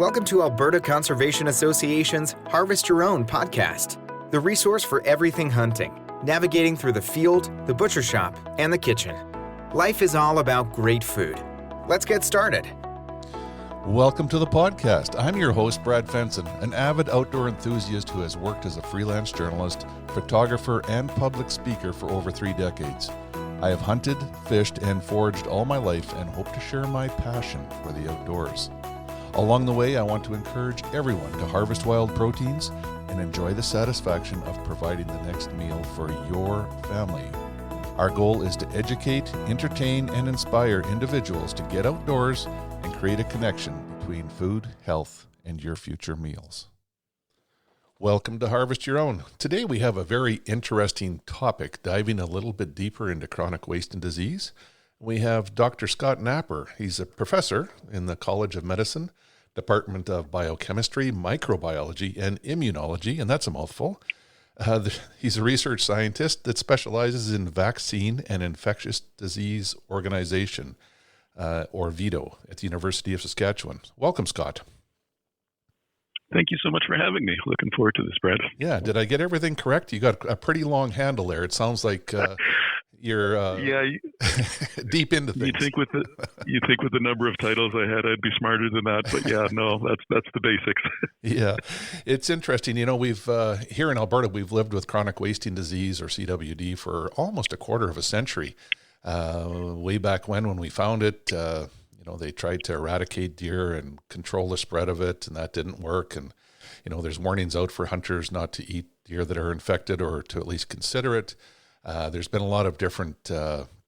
Welcome to Alberta Conservation Association's Harvest Your Own podcast, the resource for everything hunting, navigating through the field, the butcher shop, and the kitchen. Life is all about great food. Let's get started. Welcome to the podcast. I'm your host, Brad Fenson, an avid outdoor enthusiast who has worked as a freelance journalist, photographer, and public speaker for over 3 decades. I have hunted, fished, and foraged all my life and hope to share my passion for the outdoors. Along the way, I want to encourage everyone to harvest wild proteins and enjoy the satisfaction of providing the next meal for your family. Our goal is to educate, entertain, and inspire individuals to get outdoors and create a connection between food, health, and your future meals. Welcome to Harvest Your Own. Today we have a very interesting topic, diving a little bit deeper into chronic waste and disease. We have Dr. Scott Napper. He's a professor in the College of Medicine, Department of Biochemistry, Microbiology, and Immunology, and that's a mouthful. He's a research scientist that specializes in vaccine and infectious disease organization, or VIDO, at the University of Saskatchewan. Welcome, Scott. Thank you so much for having me. Looking forward to this, Brad. Yeah, did I get everything correct? You got a pretty long handle there. It sounds like you're deep into things. You think with the number of titles I had, I'd be smarter than that. But yeah, no, that's the basics. Yeah, it's interesting. You know, we've here in Alberta, we've lived with chronic wasting disease, or CWD, for almost a quarter of a century. Way back when we found it, they tried to eradicate deer and control the spread of it, and that didn't work. And, there's warnings out for hunters not to eat deer that are infected or to at least consider it. There's been a lot of different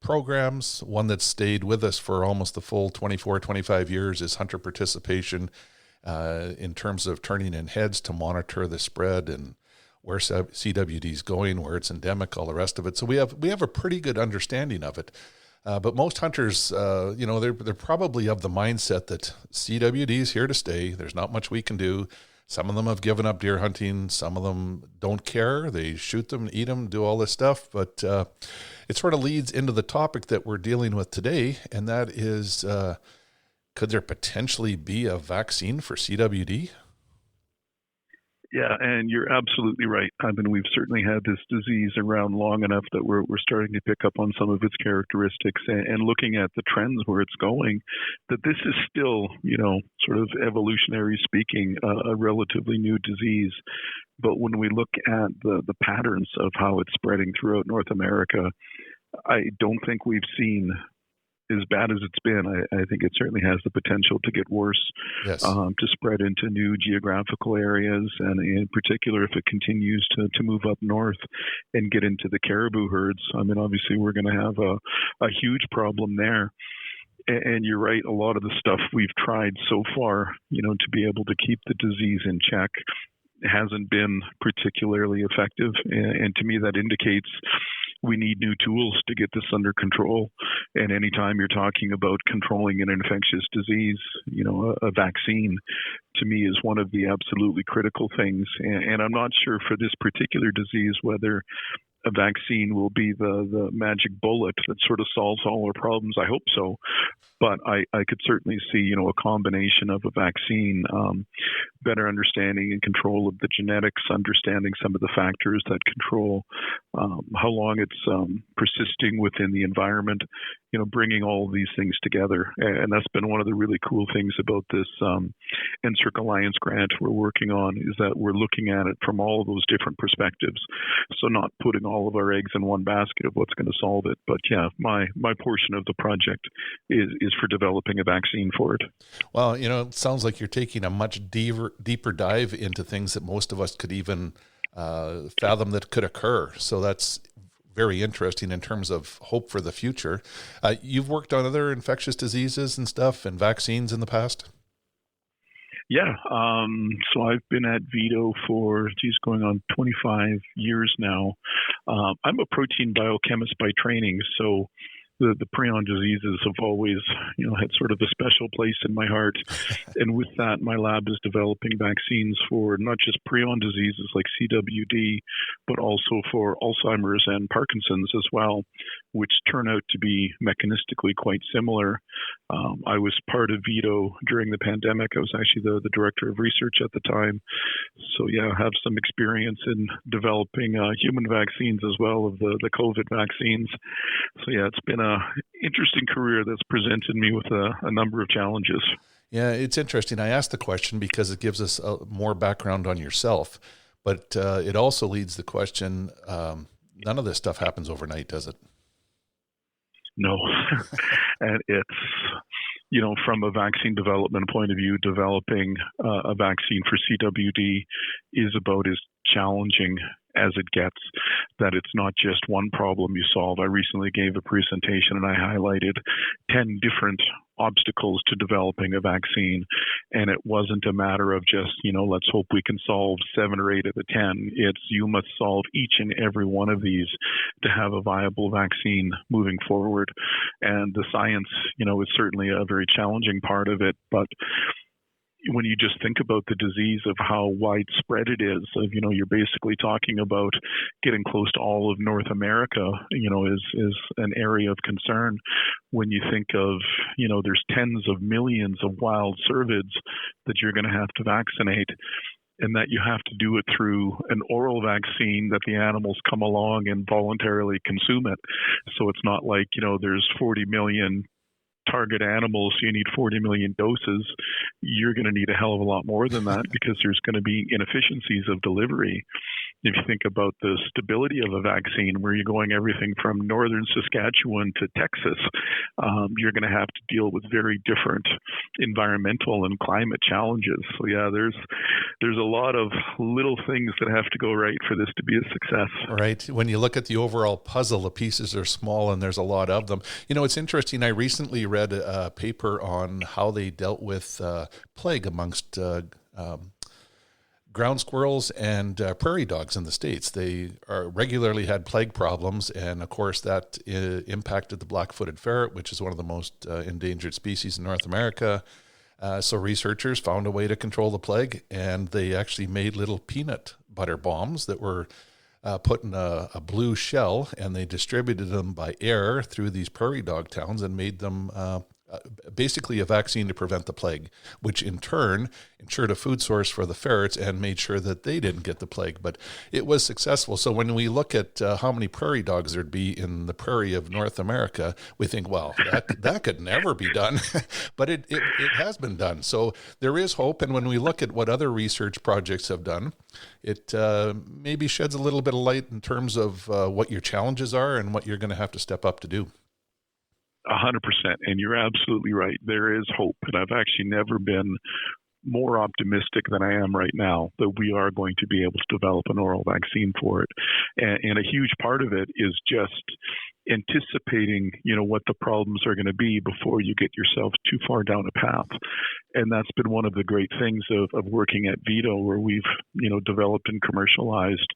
programs. One that's stayed with us for almost the full 24, 25 years is hunter participation in terms of turning in heads to monitor the spread and where CWD is going, where it's endemic, all the rest of it. So we have a pretty good understanding of it. But most hunters, they're probably of the mindset that CWD is here to stay. There's not much we can do. Some of them have given up deer hunting. Some of them don't care. They shoot them, eat them, do all this stuff. But it sort of leads into the topic that we're dealing with today, and that is, could there potentially be a vaccine for CWD? Yeah, and you're absolutely right. I mean, we've certainly had this disease around long enough that we're starting to pick up on some of its characteristics and looking at the trends where it's going, that this is still, sort of evolutionary speaking, a relatively new disease. But when we look at the patterns of how it's spreading throughout North America, I don't think we've seen, as bad as it's been, I think it certainly has the potential to get worse, yes. To spread into new geographical areas, and in particular, if it continues to move up north and get into the caribou herds. I mean, obviously, we're going to have a huge problem there. And you're right, a lot of the stuff we've tried so far, to be able to keep the disease in check hasn't been particularly effective. And to me, that indicates we need new tools to get this under control. And anytime you're talking about controlling an infectious disease, a vaccine, to me, is one of the absolutely critical things. And I'm not sure for this particular disease whether a vaccine will be the magic bullet that sort of solves all our problems. I hope so. But I could certainly see, a combination of a vaccine, better understanding and control of the genetics, understanding some of the factors that control how long it's persisting within the environment, bringing all of these things together. And that's been one of the really cool things about this NSERC Alliance grant we're working on, is that we're looking at it from all of those different perspectives. So not putting all of our eggs in one basket of what's going to solve it. But yeah, my portion of the project is for developing a vaccine for it. Well, it sounds like you're taking a much deeper dive into things that most of us could even fathom that could occur. So that's very interesting in terms of hope for the future. You've worked on other infectious diseases and stuff and vaccines in the past? Yeah. So I've been at VIDO for, going on 25 years now. I'm a protein biochemist by training. So the prion diseases have always, had sort of a special place in my heart. And with that, my lab is developing vaccines for not just prion diseases like CWD, but also for Alzheimer's and Parkinson's as well, which turn out to be mechanistically quite similar. I was part of VIDO during the pandemic. I was actually the director of research at the time. So yeah, I have some experience in developing human vaccines as well of the COVID vaccines. So yeah, it's been an interesting career that's presented me with a number of challenges. Yeah, it's interesting. I asked the question because it gives us more background on yourself, but it also leads the question, none of this stuff happens overnight, does it? No. And it's, from a vaccine development point of view, developing a vaccine for CWD is about as challenging as it gets, that it's not just one problem you solve. I recently gave a presentation and I highlighted 10 different obstacles to developing a vaccine. And it wasn't a matter of just, let's hope we can solve 7 or 8 of the 10. It's you must solve each and every one of these to have a viable vaccine moving forward. And the science, is certainly a very challenging part of it. But when you just think about the disease of how widespread it is, you're basically talking about getting close to all of North America, is an area of concern. When you think of, there's tens of millions of wild cervids that you're going to have to vaccinate, and that you have to do it through an oral vaccine that the animals come along and voluntarily consume it. So it's not like, there's 40 million target animals, you need 40 million doses. You're going to need a hell of a lot more than that because there's going to be inefficiencies of delivery. If you think about the stability of a vaccine, where you're going everything from northern Saskatchewan to Texas, you're going to have to deal with very different environmental and climate challenges. So yeah, there's a lot of little things that have to go right for this to be a success. Right. When you look at the overall puzzle, the pieces are small and there's a lot of them. It's interesting. I recently read a paper on how they dealt with plague amongst ground squirrels and prairie dogs in the States. They regularly had plague problems, and of course that impacted the black-footed ferret, which is one of the most endangered species in North America. So researchers found a way to control the plague, and they actually made little peanut butter bombs that were put in a blue shell, and they distributed them by air through these prairie dog towns and made them basically a vaccine to prevent the plague, which in turn ensured a food source for the ferrets and made sure that they didn't get the plague. But it was successful. So when we look at how many prairie dogs there'd be in the prairie of North America, we think, well, that could never be done. But it has been done. So there is hope. And when we look at what other research projects have done, it maybe sheds a little bit of light in terms of what your challenges are and what you're going to have to step up to do. 100%. And you're absolutely right. There is hope. And I've actually never been more optimistic than I am right now that we are going to be able to develop an oral vaccine for it. And a huge part of it is just anticipating, what the problems are going to be before you get yourself too far down a path. And that's been one of the great things of working at VIDO, where we've, developed and commercialized,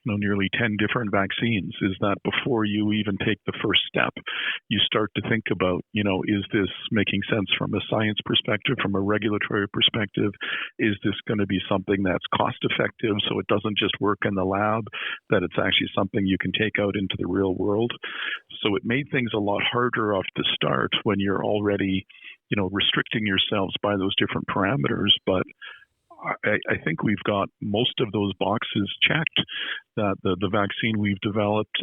nearly 10 different vaccines, is that before you even take the first step, you start to think about, is this making sense from a science perspective, from a regulatory perspective? Is this going to be something that's cost effective so it doesn't just work in the lab, that it's actually something you can take out into the real world? So it made things a lot harder off the start when you're already, restricting yourselves by those different parameters. But I think we've got most of those boxes checked. That the vaccine we've developed,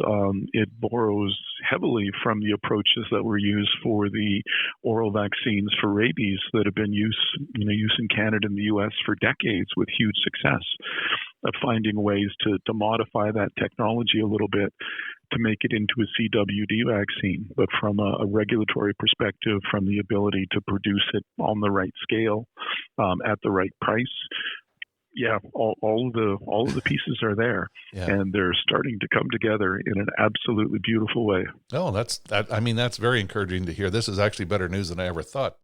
it borrows heavily from the approaches that were used for the oral vaccines for rabies that have been used in Canada and the U.S. for decades with huge success, of finding ways to modify that technology a little bit to make it into a CWD vaccine, but from a regulatory perspective, from the ability to produce it on the right scale, at the right price. Yeah, all of the pieces are there, yeah. And they're starting to come together in an absolutely beautiful way. Oh, that's very encouraging to hear. This is actually better news than I ever thought.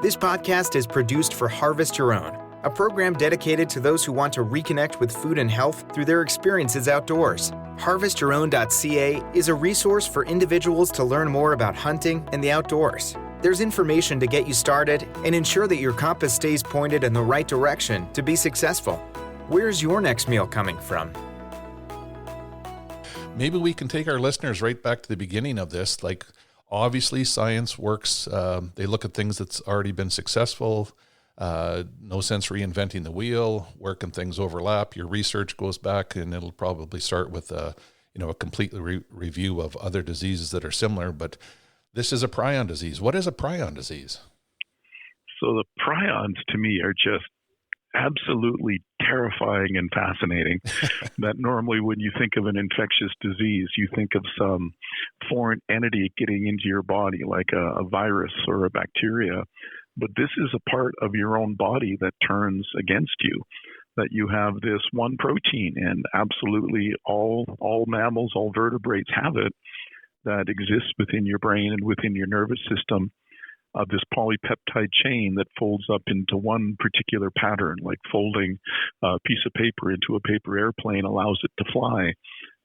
This podcast is produced for Harvest Your Own, a program dedicated to those who want to reconnect with food and health through their experiences outdoors. HarvestYourOwn.ca is a resource for individuals to learn more about hunting and the outdoors. There's information to get you started and ensure that your compass stays pointed in the right direction to be successful. Where's your next meal coming from? Maybe we can take our listeners right back to the beginning of this. Like, obviously, science works. They look at things that's already been successful. No sense reinventing the wheel. Where can things overlap? Your research goes back, and it'll probably start with a complete review of other diseases that are similar. But this is a prion disease. What is a prion disease? So the prions, to me, are just absolutely terrifying and fascinating. That normally when you think of an infectious disease, you think of some foreign entity getting into your body, like a virus or a bacteria. But this is a part of your own body that turns against you, that you have this one protein, and absolutely all mammals, all vertebrates have it, that exists within your brain and within your nervous system, of this polypeptide chain that folds up into one particular pattern, like folding a piece of paper into a paper airplane allows it to fly.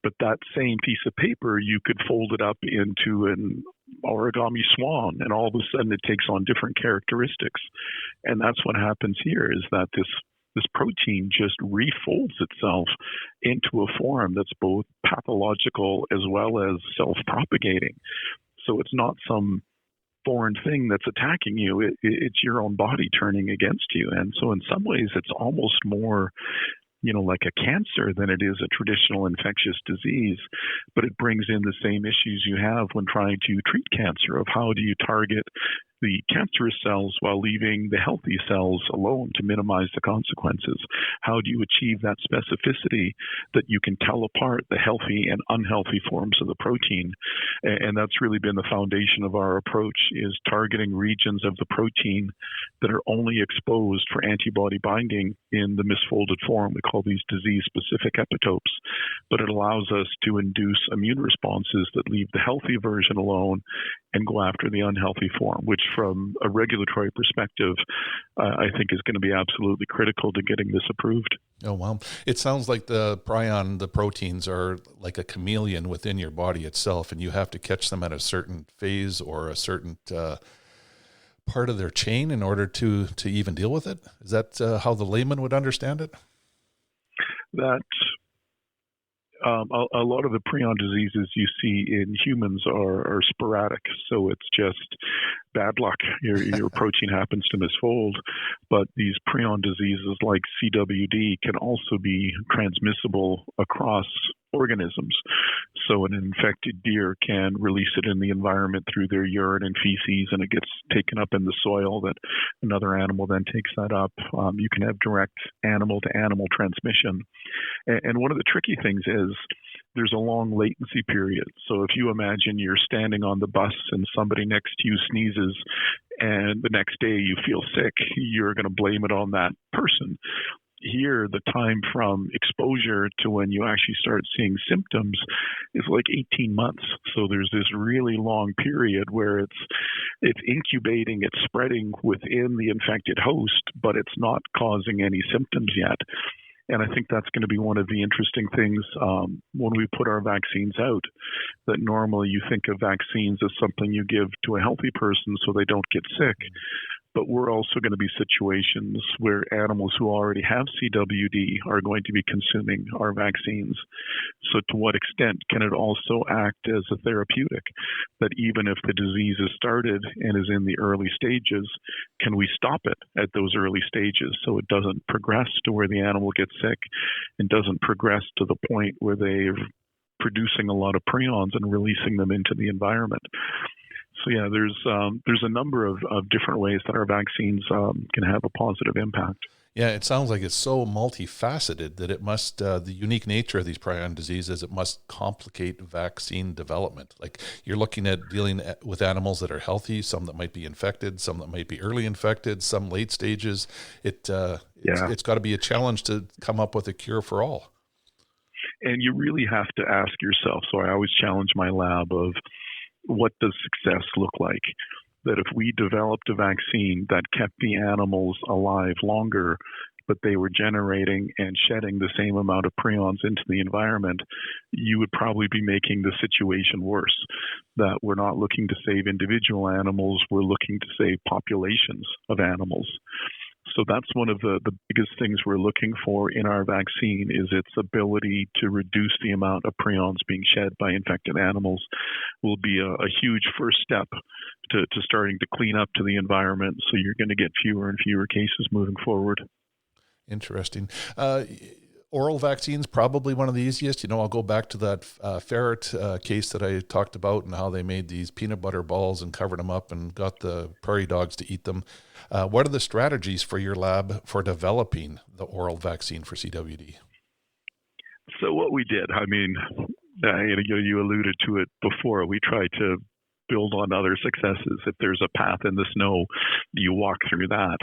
But that same piece of paper, you could fold it up into an origami swan, and all of a sudden it takes on different characteristics. And that's what happens here, is that this protein just refolds itself into a form that's both pathological as well as self-propagating. So it's not some foreign thing that's attacking you. It's your own body turning against you. And so in some ways, it's almost more, like a cancer than it is a traditional infectious disease. But it brings in the same issues you have when trying to treat cancer, of how do you target the cancerous cells while leaving the healthy cells alone to minimize the consequences? How do you achieve that specificity that you can tell apart the healthy and unhealthy forms of the protein? And that's really been the foundation of our approach, is targeting regions of the protein that are only exposed for antibody binding in the misfolded form. We call these disease-specific epitopes. But it allows us to induce immune responses that leave the healthy version alone and go after the unhealthy form, which from a regulatory perspective, I think is going to be absolutely critical to getting this approved. Oh, wow. It sounds like the prion, the proteins, are like a chameleon within your body itself, and you have to catch them at a certain phase or a certain part of their chain in order to even deal with it. Is that how the layman would understand it? That a lot of the prion diseases you see in humans are sporadic, so it's just bad luck. Your protein happens to misfold, but these prion diseases like CWD can also be transmissible across organisms. So an infected deer can release it in the environment through their urine and feces, and it gets taken up in the soil, that another animal then takes that up. You can have direct animal-to-animal transmission. And one of the tricky things is there's a long latency period. So if you imagine you're standing on the bus and somebody next to you sneezes, and the next day you feel sick, you're going to blame it on that person. Here, the time from exposure to when you actually start seeing symptoms is like 18 months. So there's this really long period where it's incubating, it's spreading within the infected host, but it's not causing any symptoms yet. And I think that's going to be one of the interesting things when we put our vaccines out, that normally you think of vaccines as something you give to a healthy person so they don't get sick. But we're also going to be situations where animals who already have CWD are going to be consuming our vaccines. So to what extent can it also act as a therapeutic? That even if the disease is started and is in the early stages, can we stop it at those early stages so it doesn't progress to where the animal gets sick and doesn't progress to the point where they're producing a lot of prions and releasing them into the environment? So yeah, there's a number of different ways that our vaccines can have a positive impact. Yeah, it sounds like it's so multifaceted that it must, the unique nature of these prion diseases, it must complicate vaccine development. Like, you're looking at dealing with animals that are healthy, some that might be infected, some that might be early infected, some late stages. It's got to be a challenge to come up with a cure for all. And you really have to ask yourself, so I always challenge my lab of, what does success look like? that if we developed a vaccine that kept the animals alive longer, but they were generating and shedding the same amount of prions into the environment, you would probably be making the situation worse. That we're not looking to save individual animals, we're looking to save populations of animals. So that's one of the biggest things we're looking for in our vaccine is its ability to reduce the amount of prions being shed by infected animals. Will be a huge first step to starting to clean up to the environment. So you're going to get fewer and fewer cases moving forward. Interesting. Oral vaccines, probably one of the easiest. You know, I'll go back to that ferret case that I talked about and how they made these peanut butter balls and covered them up and got the prairie dogs to eat them. What are the strategies for your lab for developing the oral vaccine for CWD? So what we did, I mean, you alluded to it before. We tried to build on other successes. If there's a path in the snow, you walk through that.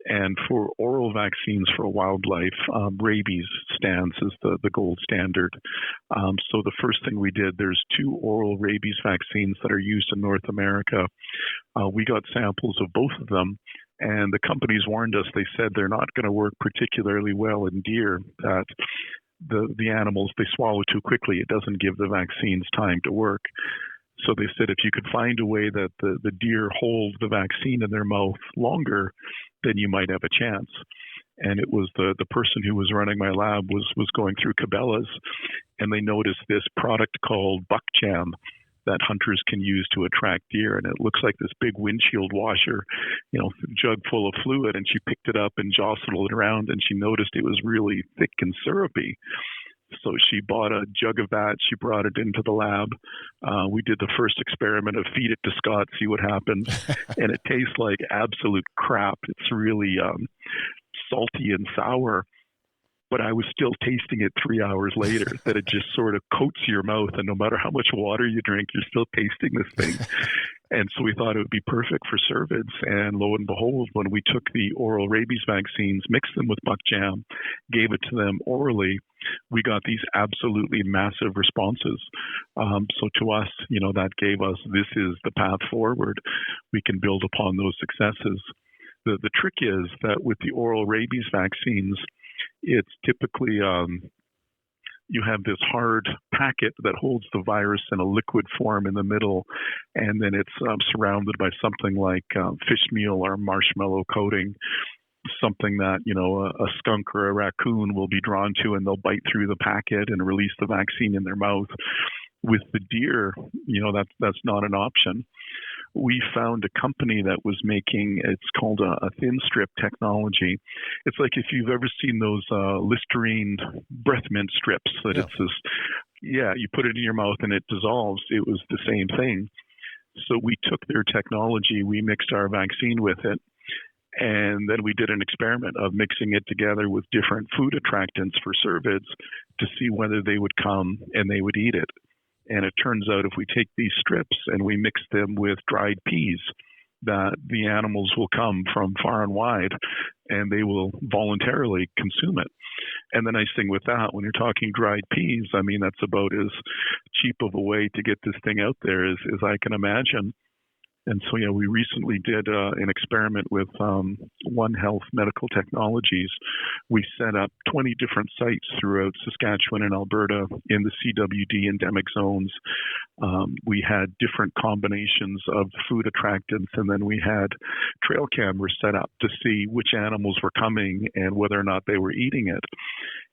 And for oral vaccines for wildlife, rabies stands as the gold standard. So the first thing we did, there's 2 oral rabies vaccines that are used in North America. We got samples of both of them, and the companies warned us. They said they're not going to work particularly well in deer, that the animals, they swallow too quickly. It doesn't give the vaccines time to work. So they said if you could find a way that the deer hold the vaccine in their mouth longer, then you might have a chance. And it was the person who was running my lab was going through Cabela's, and they noticed this product called buckjam that hunters can use to attract deer. And it looks like this big windshield washer, jug full of fluid. And she picked it up and jostled it around, and she noticed it was really thick and syrupy. So she bought a jug of that. She brought it into the lab. We did the first experiment of feed it to Scott, see what happens. And it tastes like absolute crap. It's really salty and sour. But I was still tasting it 3 hours later, that it just sort of coats your mouth. And no matter how much water you drink, you're still tasting this thing. And so we thought it would be perfect for cervids. And lo and behold, when we took the oral rabies vaccines, mixed them with buckjam, gave it to them orally, we got these absolutely massive responses. So to us, that gave us, this is the path forward. We can build upon those successes. The trick is that with the oral rabies vaccines, it's typically you have this hard packet that holds the virus in a liquid form in the middle, and then it's surrounded by something like fish meal or marshmallow coating, something that a skunk or a raccoon will be drawn to, and they'll bite through the packet and release the vaccine in their mouth. With the deer, that's not an option. We found a company that was making, it's called a thin strip technology. It's like if you've ever seen those Listerine breath mint strips, that it's this, you put it in your mouth and it dissolves. It was the same thing. So we took their technology, we mixed our vaccine with it, and then we did an experiment of mixing it together with different food attractants for cervids to see whether they would come and they would eat it. And it turns out if we take these strips and we mix them with dried peas, that the animals will come from far and wide and they will voluntarily consume it. And the nice thing with that, when you're talking dried peas, I mean, that's about as cheap of a way to get this thing out there as I can imagine. And so, we recently did an experiment with One Health Medical Technologies. We set up 20 different sites throughout Saskatchewan and Alberta in the CWD endemic zones. We had different combinations of food attractants, and then we had trail cameras set up to see which animals were coming and whether or not they were eating it.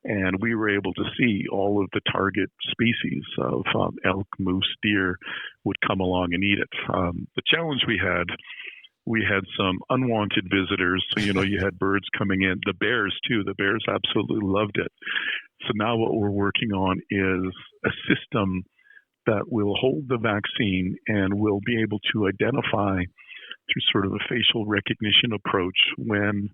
And we were able to see all of the target species of elk, moose, deer would come along and eat it. The challenge we had some unwanted visitors. So, you had birds coming in. The bears, too. The bears absolutely loved it. So now what we're working on is a system that will hold the vaccine and will be able to identify through sort of a facial recognition approach when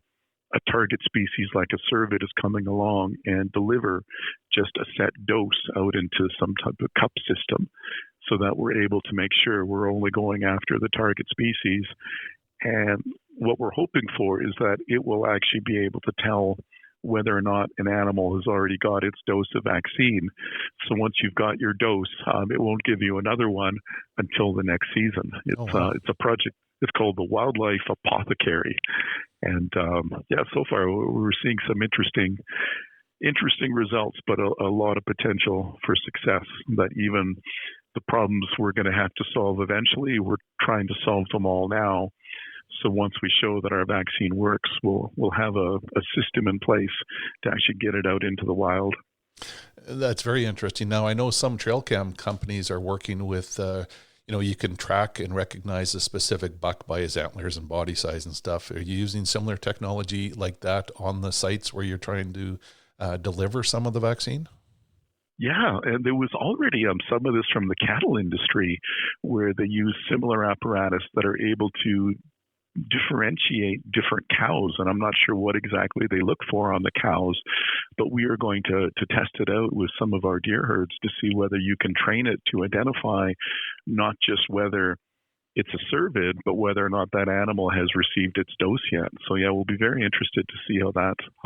a target species like a cervid is coming along and deliver just a set dose out into some type of cup system so that we're able to make sure we're only going after the target species. And what we're hoping for is that it will actually be able to tell whether or not an animal has already got its dose of vaccine. So once you've got your dose, it won't give you another one until the next season. It's a project. It's called the Wildlife Apothecary. And so far we're seeing some interesting results, but a lot of potential for success. That even the problems we're going to have to solve eventually, we're trying to solve them all now. So once we show that our vaccine works, we'll have a system in place to actually get it out into the wild. That's very interesting. Now, I know some trail cam companies are working with, you can track and recognize a specific buck by his antlers and body size and stuff. Are you using similar technology like that on the sites where you're trying to deliver some of the vaccine? Yeah, and there was already some of this from the cattle industry where they use similar apparatus that are able to differentiate different cows, and I'm not sure what exactly they look for on the cows, but we are going to test it out with some of our deer herds to see whether you can train it to identify not just whether it's a cervid, but whether or not that animal has received its dose yet. So yeah, we'll be very interested to see how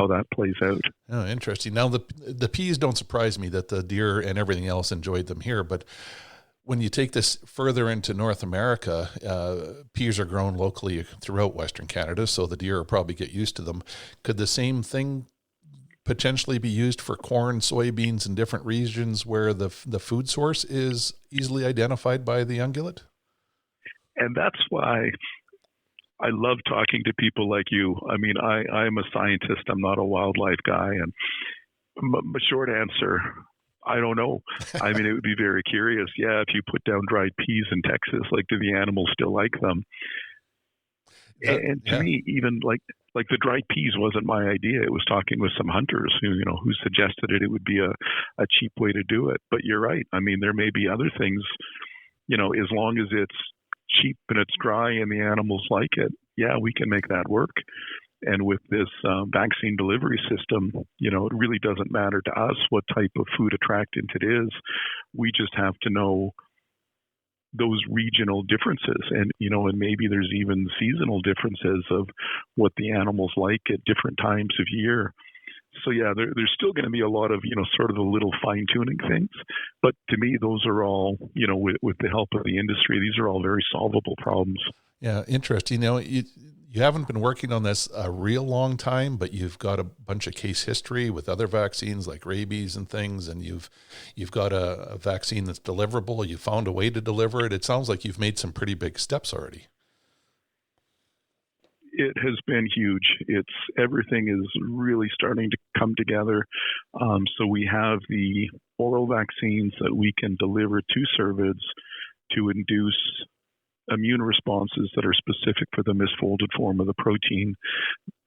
that plays out. Oh, interesting. Now the peas don't surprise me that the deer and everything else enjoyed them here, but when you take this further into North America, peas are grown locally throughout Western Canada, so the deer will probably get used to them. Could the same thing potentially be used for corn, soybeans in different regions where the food source is easily identified by the ungulate? And that's why I love talking to people like you. I mean, I'm a scientist. I'm not a wildlife guy. And my short answer, I don't know. I mean, it would be very curious. Yeah, if you put down dried peas in Texas, like, do the animals still like them? And to me, even like the dried peas wasn't my idea. It was talking with some hunters who suggested it would be a cheap way to do it. But you're right. I mean, there may be other things, as long as it's cheap and it's dry and the animals like it, yeah, we can make that work. And with this vaccine delivery system, it really doesn't matter to us what type of food attractant it is. We just have to know those regional differences, and maybe there's even seasonal differences of what the animals like at different times of year. So yeah, there's still going to be a lot of sort of the little fine tuning things, but to me, those are all with the help of the industry, these are all very solvable problems. Yeah, interesting. You haven't been working on this a real long time, but you've got a bunch of case history with other vaccines like rabies and things, and you've got a vaccine that's deliverable. You found a way to deliver it. It sounds like you've made some pretty big steps already. It has been huge. Everything is really starting to come together. So we have the oral vaccines that we can deliver to cervids to induce immune responses that are specific for the misfolded form of the protein.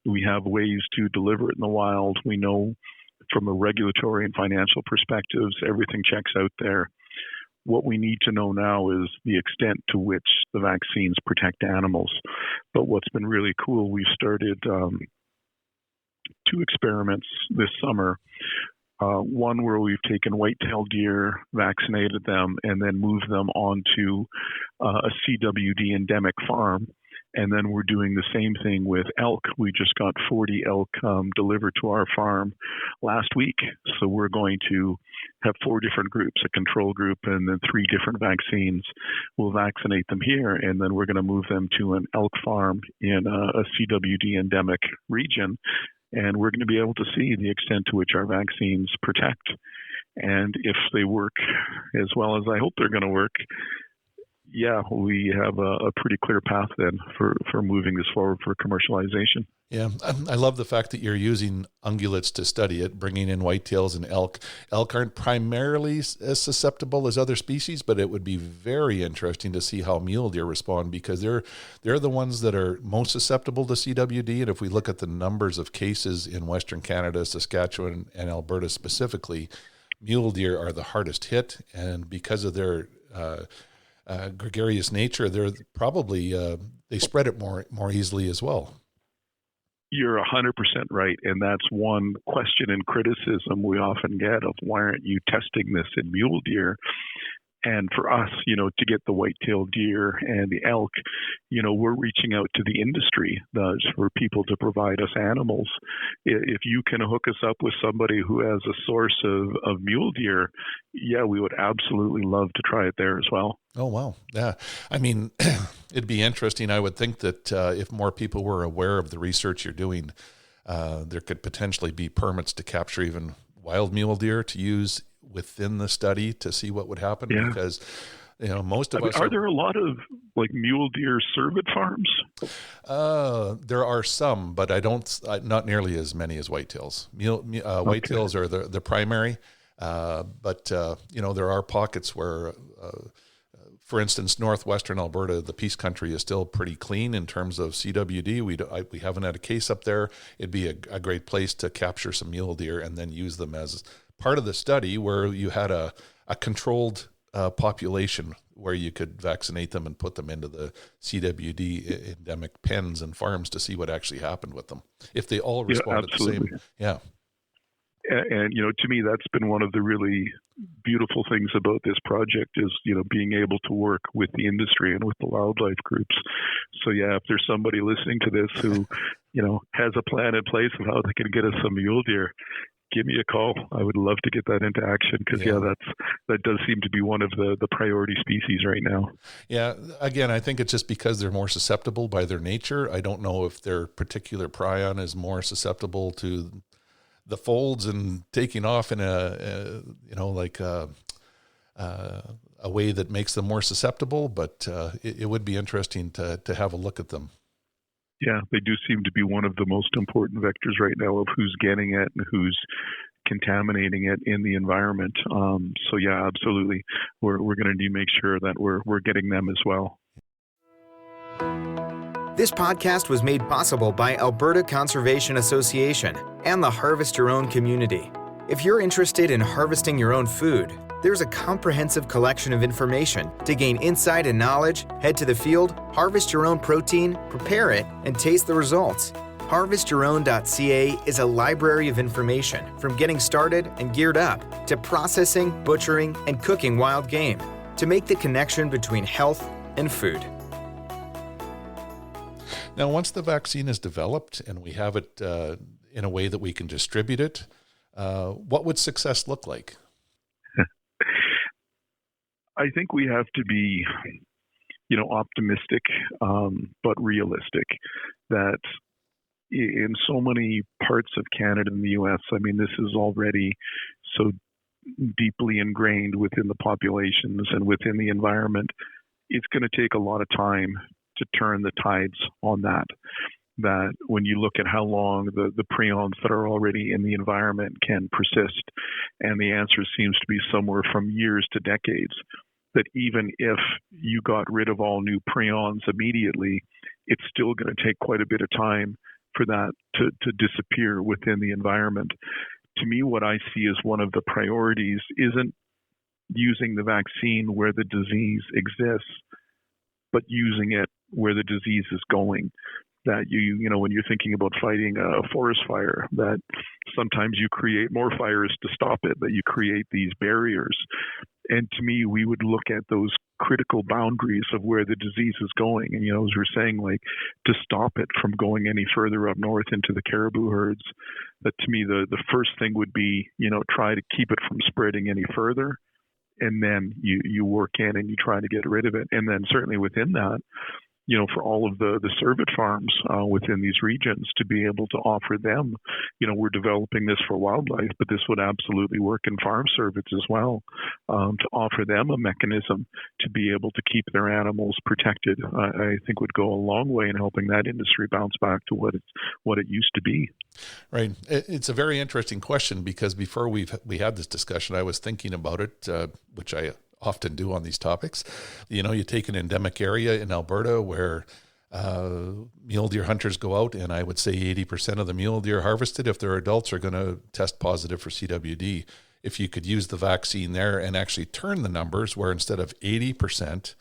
We have ways to deliver it in the wild. We know from a regulatory and financial perspectives, everything checks out there. What we need to know now is the extent to which the vaccines protect animals. But what's been really cool, we've started 2 experiments this summer. One where we've taken white-tailed deer, vaccinated them, and then moved them onto a CWD endemic farm. And then we're doing the same thing with elk. We just got 40 elk delivered to our farm last week. So we're going to have 4 different groups, a control group, and then 3 different vaccines. We'll vaccinate them here, and then we're going to move them to an elk farm in a CWD endemic region. And we're going to be able to see the extent to which our vaccines protect. And if they work as well as I hope they're going to work, yeah, we have a pretty clear path then for moving this forward for commercialization. Yeah, I love the fact that you're using ungulates to study it, bringing in whitetails and elk. Elk aren't primarily as susceptible as other species, but it would be very interesting to see how mule deer respond, because they're the ones that are most susceptible to CWD. And if we look at the numbers of cases in Western Canada, Saskatchewan, and Alberta specifically, mule deer are the hardest hit. And because of their gregarious nature, they're probably they spread it more easily as well. You're 100% right, and that's one question and criticism we often get of why aren't you testing this in mule deer? And for us, to get the white-tailed deer and the elk, we're reaching out to the industry for people to provide us animals. If you can hook us up with somebody who has a source of mule deer, yeah, we would absolutely love to try it there as well. Oh, wow. Yeah. I mean, it'd be interesting. I would think that if more people were aware of the research you're doing, there could potentially be permits to capture even wild mule deer to use within the study to see what would happen. Yeah. Because most of us are there a lot of mule deer cervid farms? There are some, but not nearly as many as whitetails. Whitetails are the primary, but there are pockets where for instance, northwestern Alberta, the Peace Country is still pretty clean in terms of CWD. We haven't had a case up there. It'd be a great place to capture some mule deer and then use them as part of the study where you had a controlled population where you could vaccinate them and put them into the CWD endemic pens and farms to see what actually happened with them. If they all responded the same. Yeah. And, to me, that's been one of the really beautiful things about this project is, being able to work with the industry and with the wildlife groups. So, yeah, if there's somebody listening to this who, has a plan in place of how they can get us some mule deer, give me a call. I would love to get that into action because, that does seem to be one of the priority species right now. Yeah. Again, I think it's just because they're more susceptible by their nature. I don't know if their particular prion is more susceptible to the folds and taking off in a way that makes them more susceptible, but it would be interesting to have a look at them. Yeah, they do seem to be one of the most important vectors right now of who's getting it and who's contaminating it in the environment. So yeah, absolutely. We're going to need to make sure that we're getting them as well. This podcast was made possible by Alberta Conservation Association and the Harvest Your Own community. If you're interested in harvesting your own food, there's a comprehensive collection of information to gain insight and knowledge. Head to the field, harvest your own protein, prepare it, and taste the results. HarvestYourOwn.ca is a library of information from getting started and geared up to processing, butchering, and cooking wild game to make the connection between health and food. Now, once the vaccine is developed and we have it in a way that we can distribute it, what would success look like? I think we have to be, optimistic, but realistic that in so many parts of Canada and the U.S., I mean, this is already so deeply ingrained within the populations and within the environment. It's going to take a lot of time to turn the tides on that when you look at how long the prions that are already in the environment can persist, and the answer seems to be somewhere from years to decades, that even if you got rid of all new prions immediately, it's still going to take quite a bit of time for that to disappear within the environment. To me, what I see as one of the priorities isn't using the vaccine where the disease exists, but using it where the disease is going. That when you're thinking about fighting a forest fire, that sometimes you create more fires to stop it, that you create these barriers. And to me, we would look at those critical boundaries of where the disease is going. And, as we're saying, to stop it from going any further up north into the caribou herds, that to me, the first thing would be, try to keep it from spreading any further. And then you work in and you try to get rid of it. And then certainly within that, for all of the cervid farms within these regions to be able to offer them, we're developing this for wildlife, but this would absolutely work in farm cervids as well, to offer them a mechanism to be able to keep their animals protected. I think would go a long way in helping that industry bounce back to what it used to be. Right. It's a very interesting question because before we had this discussion, I was thinking about it, which I often do on these topics. You take an endemic area in Alberta where mule deer hunters go out, and I would say 80% of the mule deer harvested, if they're adults, are going to test positive for CWD. If you could use the vaccine there and actually turn the numbers where instead of 80%,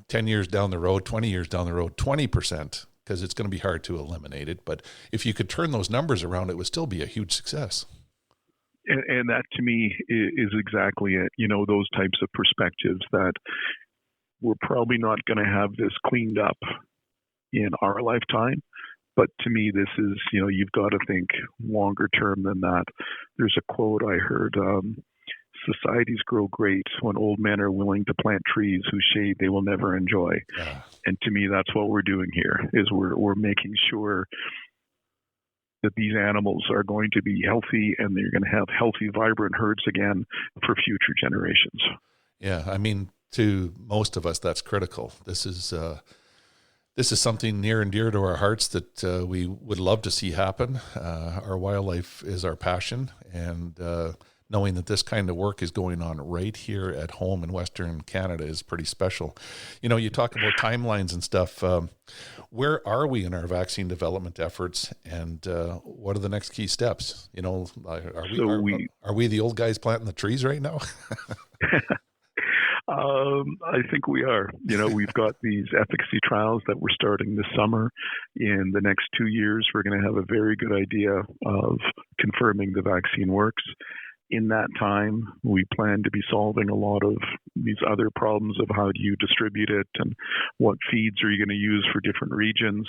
10 years down the road, 20 years down the road, 20%, because it's going to be hard to eliminate it. But if you could turn those numbers around, it would still be a huge success. And that to me is exactly it. Those types of perspectives that we're probably not going to have this cleaned up in our lifetime. But to me, this is, you've got to think longer term than that. There's a quote I heard, societies grow great when old men are willing to plant trees whose shade they will never enjoy. Yeah. And to me, that's what we're doing here, is we're making sure that these animals are going to be healthy and they're going to have healthy, vibrant herds again for future generations. Yeah, I mean, to most of us, that's critical. This is something near and dear to our hearts that we would love to see happen. Our wildlife is our passion, and knowing that this kind of work is going on right here at home in Western Canada is pretty special. You talk about timelines and stuff. Where are we in our vaccine development efforts, and what are the next key steps? Are we the old guys planting the trees right now? I think we are. We've got these efficacy trials that we're starting this summer. In the next 2 years, we're going to have a very good idea of confirming the vaccine works. In that time, we plan to be solving a lot of these other problems of how do you distribute it and what feeds are you going to use for different regions.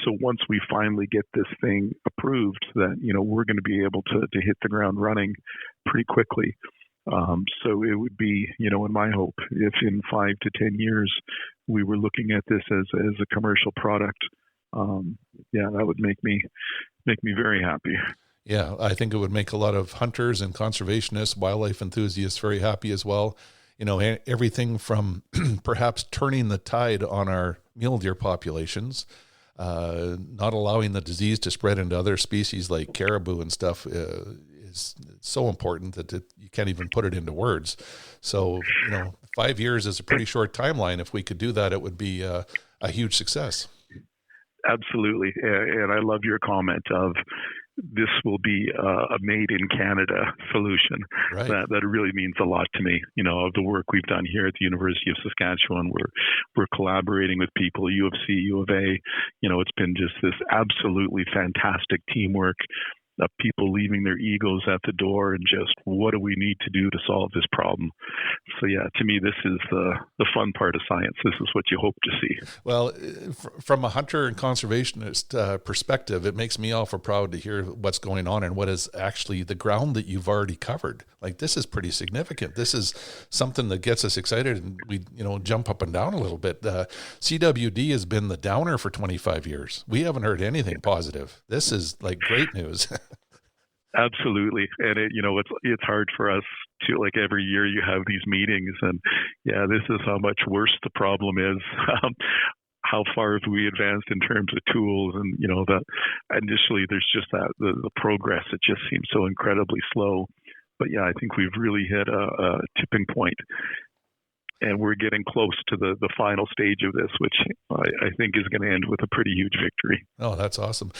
So once we finally get this thing approved, that we're going to be able to hit the ground running pretty quickly. So it would be, in my hope, if in 5 to 10 years we were looking at this as a commercial product, that would make me very happy. Yeah, I think it would make a lot of hunters and conservationists, wildlife enthusiasts very happy as well. Everything from perhaps turning the tide on our mule deer populations, not allowing the disease to spread into other species like caribou and stuff is so important that you can't even put it into words. So, 5 years is a pretty short timeline. If we could do that, it would be a huge success. Absolutely. And I love your comment of this will be a made in Canada solution. Right. That really means a lot to me. Of the work we've done here at the University of Saskatchewan, we're collaborating with people, U of C, U of A. It's been just this absolutely fantastic teamwork of people leaving their egos at the door and just, what do we need to do to solve this problem? So yeah, to me, this is the fun part of science. This is what you hope to see. Well, from a hunter and conservationist perspective, it makes me awful proud to hear what's going on and what is actually the ground that you've already covered. Like, this is pretty significant. This is something that gets us excited, and we, jump up and down a little bit. CWD has been the downer for 25 years. We haven't heard anything positive. This is like great news. Absolutely. And it's hard for us to, like, every year you have these meetings and this is how much worse the problem is. How far have we advanced in terms of tools? And, that initially there's just the progress, it just seems so incredibly slow. But I think we've really hit a tipping point. And we're getting close to the final stage of this, which I think is going to end with a pretty huge victory. Oh, that's awesome.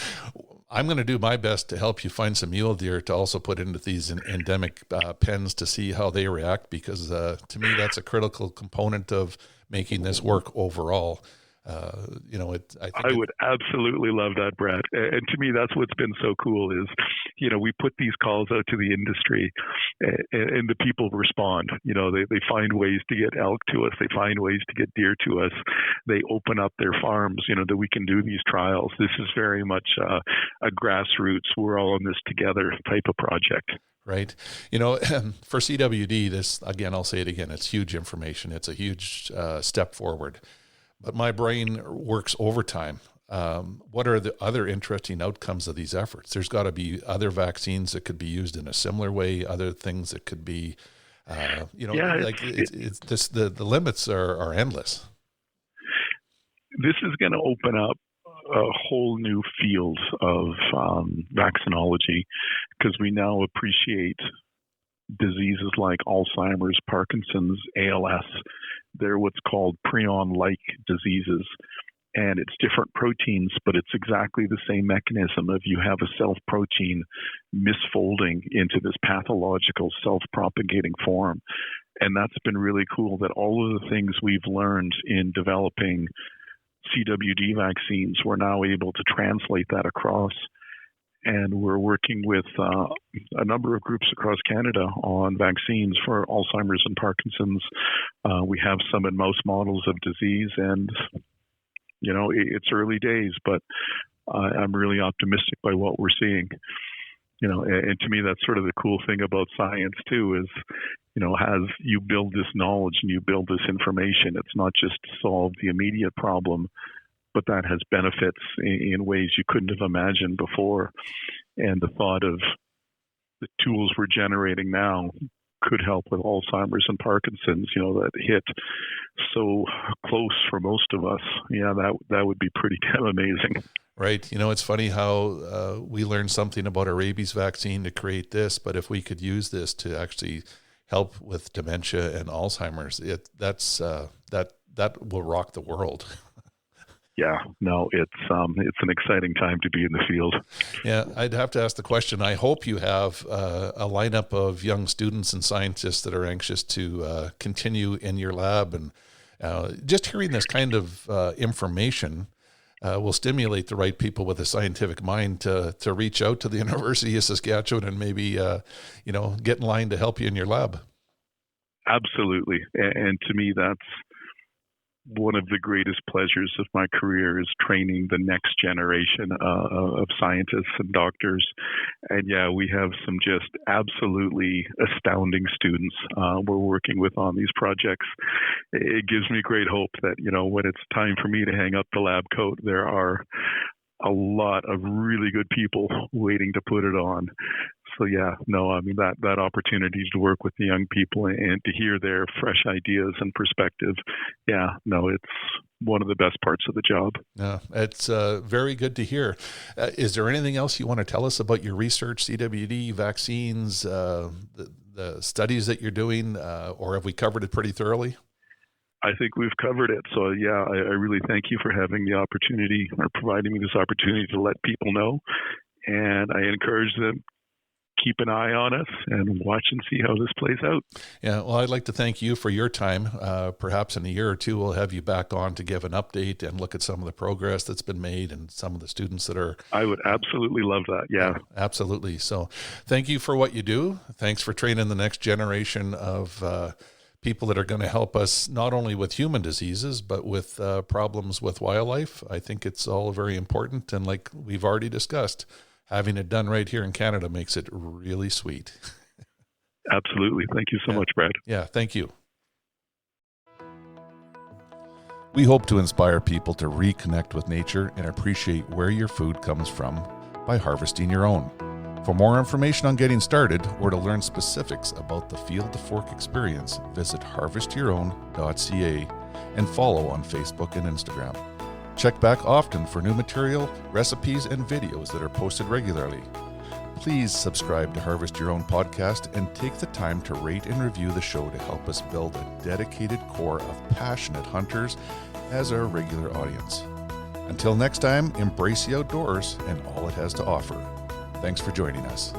I'm going to do my best to help you find some mule deer to also put into these endemic pens to see how they react, because to me, that's a critical component of making this work overall. I would absolutely love that, Brad. And to me, that's what's been so cool is, we put these calls out to the industry and the people respond. They find ways to get elk to us. They find ways to get deer to us. They open up their farms, that we can do these trials. This is very much a grassroots, we're all in this together type of project. Right. For CWD, this, again, I'll say it again, it's huge information. It's a huge step forward. But my brain works overtime. What are the other interesting outcomes of these efforts? There's got to be other vaccines that could be used in a similar way, other things that could be, the limits are endless. This is going to open up a whole new field of vaccinology, because we now appreciate diseases like Alzheimer's, Parkinson's, ALS. They're what's called prion-like diseases. And it's different proteins, but it's exactly the same mechanism of you have a self-protein misfolding into this pathological self-propagating form. And that's been really cool, that all of the things we've learned in developing CWD vaccines, we're now able to translate that across. and we're working with a number of groups across Canada on vaccines for Alzheimer's and Parkinson's. We have some in mouse models of disease, and it's early days, but I'm really optimistic by what we're seeing. And to me, that's sort of the cool thing about science too, is, as you build this knowledge and you build this information, it's not just to solve the immediate problem, but that has benefits in ways you couldn't have imagined before. And the thought of the tools we're generating now could help with Alzheimer's and Parkinson's, that hit so close for most of us. Yeah, that would be pretty damn amazing. Right. It's funny how we learned something about a rabies vaccine to create this, but if we could use this to actually help with dementia and Alzheimer's, that will rock the world. Yeah, no, it's an exciting time to be in the field. Yeah, I'd have to ask the question. I hope you have a lineup of young students and scientists that are anxious to continue in your lab, and just hearing this kind of information will stimulate the right people with a scientific mind to reach out to the University of Saskatchewan and maybe get in line to help you in your lab. Absolutely, and to me, that's one of the greatest pleasures of my career, is training the next generation of scientists and doctors. And yeah, we have some just absolutely astounding students we're working with on these projects. It gives me great hope that, when it's time for me to hang up the lab coat, there are a lot of really good people waiting to put it on. So yeah, no, I mean, that opportunity to work with the young people and to hear their fresh ideas and perspective. Yeah, no, it's one of the best parts of the job. Yeah, it's very good to hear. Is there anything else you want to tell us about your research, CWD vaccines, the studies that you're doing, or have we covered it pretty thoroughly? I think we've covered it. So yeah, I really thank you for having the opportunity, or providing me this opportunity to let people know. And I encourage them, keep an eye on us and watch and see how this plays out. Yeah, well, I'd like to thank you for your time. Perhaps in a year or two, we'll have you back on to give an update and look at some of the progress that's been made and some of the students that are... I would absolutely love that, yeah. Absolutely. So thank you for what you do. Thanks for training the next generation of people that are going to help us not only with human diseases, but with problems with wildlife. I think it's all very important. And like we've already discussed, having it done right here in Canada makes it really sweet. Absolutely. Thank you so much, Brad. Yeah, thank you. We hope to inspire people to reconnect with nature and appreciate where your food comes from by harvesting your own. For more information on getting started or to learn specifics about the Field to Fork experience, visit harvestyourown.ca and follow on Facebook and Instagram. Check back often for new material, recipes, and videos that are posted regularly. Please subscribe to Harvest Your Own podcast and take the time to rate and review the show to help us build a dedicated core of passionate hunters as our regular audience. Until next time, embrace the outdoors and all it has to offer. Thanks for joining us.